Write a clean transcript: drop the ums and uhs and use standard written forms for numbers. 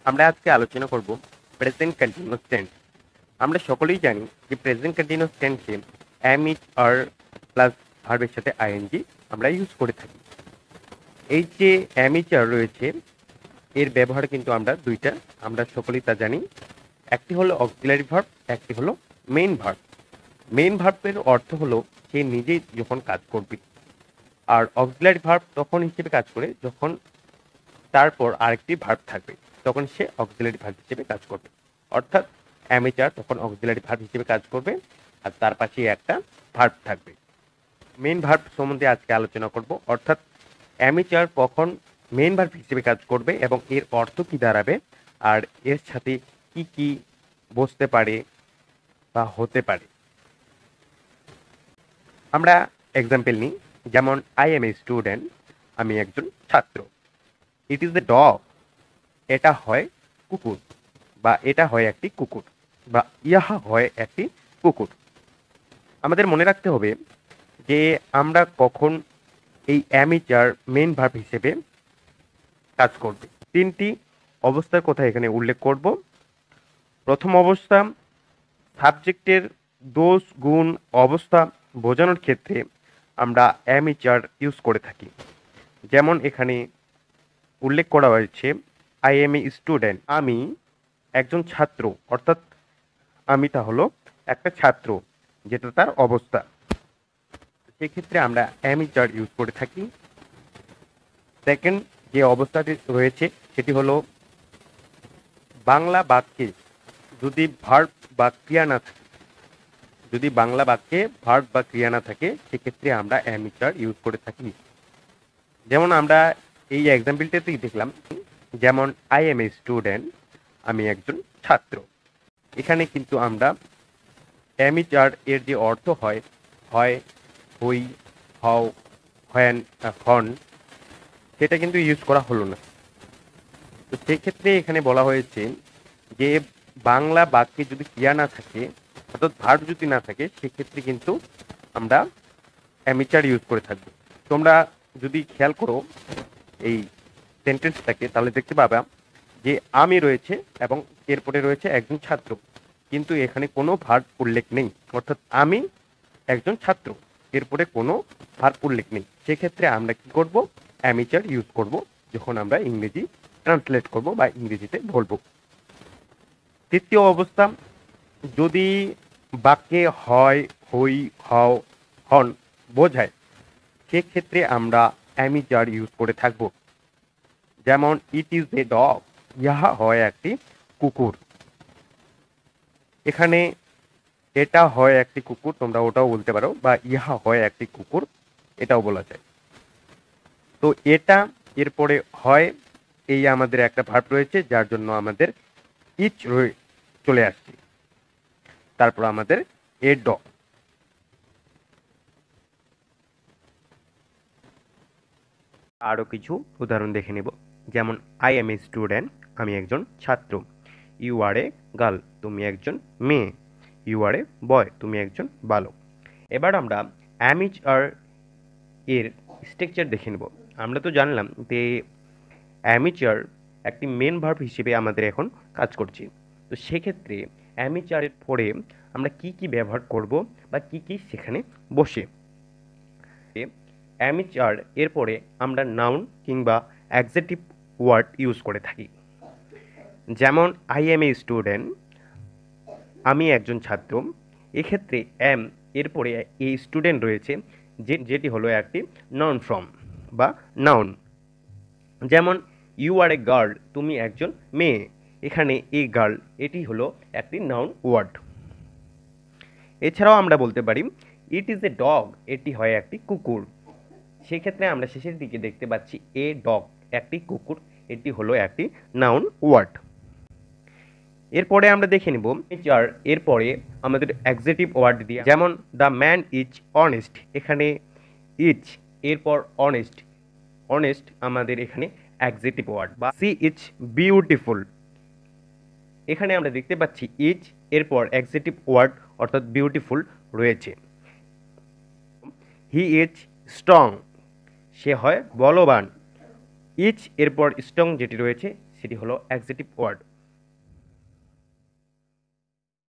আমরা আজকে আলোচনা করব প্রেজেন্ট কন্টিনিউয়াস টেন্স। আমরা সকলেই জানি যে প্রেজেন্ট কন্টিনিউয়াস টেন্সে এম ইজ আর প্লাস ভার্বের সাথে আইএনজি আমরা ইউজ করে থাকি। এই যে এম ইজ আর রয়েছে এর ব্যবহার কিন্তু আমরা দুইটা, আমরা সকলেই তা জানি। একটি হলো অক্সিলারি ভার্ব, একটি হলো মেইন ভার্ব। মেইন ভার্বের অর্থ হলো সে নিজেই যখন কাজ করবে, আর অক্সিলারি ভার্ব তখন হিসেবে কাজ করে যখন তারপর আরেকটি ভার্ব থাকবে, তখন সে অক্সিলারি ভার্ব হিসেবে কাজ করবে। অর্থাৎ অ্যামেচার তখন অক্সিলারি ভার্ব হিসেবে কাজ করবে আর তার পাশে একটা ভার্ব থাকবে। মেইন ভার্ব সম্বন্ধে আজকে আলোচনা করব, অর্থাৎ অ্যামেচার কখন মেইন ভার্ব হিসেবে কাজ করবে এবং এর অর্থ কি দাঁড়াবে আর এর সাথে কি কি বসতে পারে বা হতে পারে। আমরা এক্সাম্পল নিই, যেমন আই এম এ স্টুডেন্ট, আমি একজন ছাত্র। ইট ইজ এ ডগ, এটা হয় কুকুর বা এটা হয় একটি কুকুর বা ইহা হয় একটি কুকুর। আমাদের মনে রাখতে হবে যে আমরা কখন এই অ্যামেচার মেইন ভার্ব হিসেবে কাজ করবে। তিনটি অবস্থার কথা এখানে উল্লেখ করব। প্রথম অবস্থা, সাবজেক্টের দোষ গুণ অবস্থা বোঝানোর ক্ষেত্রে আমরা অ্যামেচার ইউজ করে থাকি। যেমন এখানে উল্লেখ করা হয়েছে আই এম এ স্টুডেন্ট, আমি একজন ছাত্র, অর্থাৎ আমিটা হলো একটা ছাত্র, যেটা তার অবস্থা। সেক্ষেত্রে আমরা অ্যামেচার ইউজ করে থাকি। সেকেন্ড যে অবস্থাটি রয়েছে সেটি হলো বাংলা বাক্যে যদি ভার্ব বা ক্রিয়া না থাকে, যদি বাংলা বাক্যে ভার্ব বা ক্রিয়া না থাকে সেক্ষেত্রে আমরা অ্যামেচার ইউজ করে থাকি। যেমন আমরা এই এক্সাম্পলটাতেই দেখলাম, যেমন আই এম এ স্টুডেন্ট, আমি একজন ছাত্র। এখানে কিন্তু আমরা অ্যামেচার এর যে অর্থ হয়, হয়, হই, হও, হ্যান, হন, সেটা কিন্তু ইউজ করা হলো না। তো সেক্ষেত্রে এখানে বলা হয়েছে যে বাংলা বাক্যে যদি ক্রিয়া না থাকে, অর্থাৎ ভার্ব যদি না থাকে, সেক্ষেত্রে কিন্তু আমরা অ্যামেচার ইউজ করে থাকবো। তোমরা যদি খেয়াল করো এই সেন্টেন্সটাকে, তাহলে দেখতে পাবা যে আমি রয়েছে এবং এরপরে রয়েছে একজন ছাত্র, কিন্তু এখানে কোনো ভার্ব উল্লেখ নেই। অর্থাৎ আমি একজন ছাত্র, এরপরে কোনো ভার্ব উল্লেখ নেই। সেক্ষেত্রে আমরা কি করব? অ্যামেচার ইউজ করব যখন আমরা ইংরেজি ট্রান্সলেট করব বা ইংরেজিতে বলবো। তৃতীয় অবস্থা, যদি বাক্যে হয়, হই, হও, হন বোঝায়, সেক্ষেত্রে আমরা অ্যামেচার ইউজ করে থাকব। যেমন ইট ইজ এ ডগ, ইহা হয় একটি কুকুর। এখানে এটা হয় একটি কুকুর, তোমরা ওটাও বলতে পারো, বা ইহা হয় একটি কুকুর এটাও বলা যায়। তো এটা এরপরে হয়, এই আমাদের একটা ভার্ব রয়েছে যার জন্য আমাদের ইচ চলে আসছে, তারপর আমাদের এ ডগ। আরো কিছু উদাহরণ দেখে নেব, যেমন আই এম এ স্টুডেন্ট, আমি একজন ছাত্র। ইউ আর এ গার্ল, তুমি একজন মেয়ে। ইউ আর এ বয়, তুমি একজন বালক। এবার আমরা অ্যামিজ আর এর স্ট্রাকচার দেখে নেব। আমরা তো জানলাম যে অ্যামিচার একটি মেন ভার্ব হিসেবে আমাদের এখন কাজ করছে। তো সেক্ষেত্রে অ্যামিচারের পরে আমরা কি কি ব্যবহার করব বা কি কি সেখানে বসে। অ্যামিচার এরপরে আমরা নাউন কিংবা অ্যাডজেক্টিভ ওয়ার্ড ইউজ করে থাকি। যেমন আই এম এ স্টুডেন্ট, আমি একজন ছাত্র। এক্ষেত্রে এম এরপরে এই স্টুডেন্ট রয়েছে, যেটি হলো একটি নাউন ফর্ম বা নাউন। যেমন ইউ আর এ গার্ল, তুমি একজন মেয়ে। এখানে এ গার্ল এটি হলো একটি নাউন ওয়ার্ড। এছাড়াও আমরা বলতে পারি ইট ইজ এ ডগ, এটি হয় একটি কুকুর। সেক্ষেত্রে আমরা শেষের দিকে দেখতে পাচ্ছি এ ডগ, একটি কুকুর, এটি হলো একটি নাউন ওয়ার্ড। এরপরে আমরা দেখে নিব এর এরপরে আমাদের অ্যাডজেক্টিভ ওয়ার্ড দিয়ে, যেমন দ্য ম্যান ইজ অনেস্ট। এখানে ইজ এরপর অনেস্ট, অনেস্ট আমাদের এখানে অ্যাডজেক্টিভ ওয়ার্ড। বা সি ইজ বিউটিফুল, এখানে আমরা দেখতে পাচ্ছি ইজ এরপর অ্যাডজেক্টিভ ওয়ার্ড অর্থাৎ বিউটিফুল রয়েছে। হি ইজ স্ট্রং, সে হয় বলবান। ইজ এরপর স্ট্রং যেটি রয়েছে সেটি হলো অ্যাডজেটিভ ওয়ার্ড।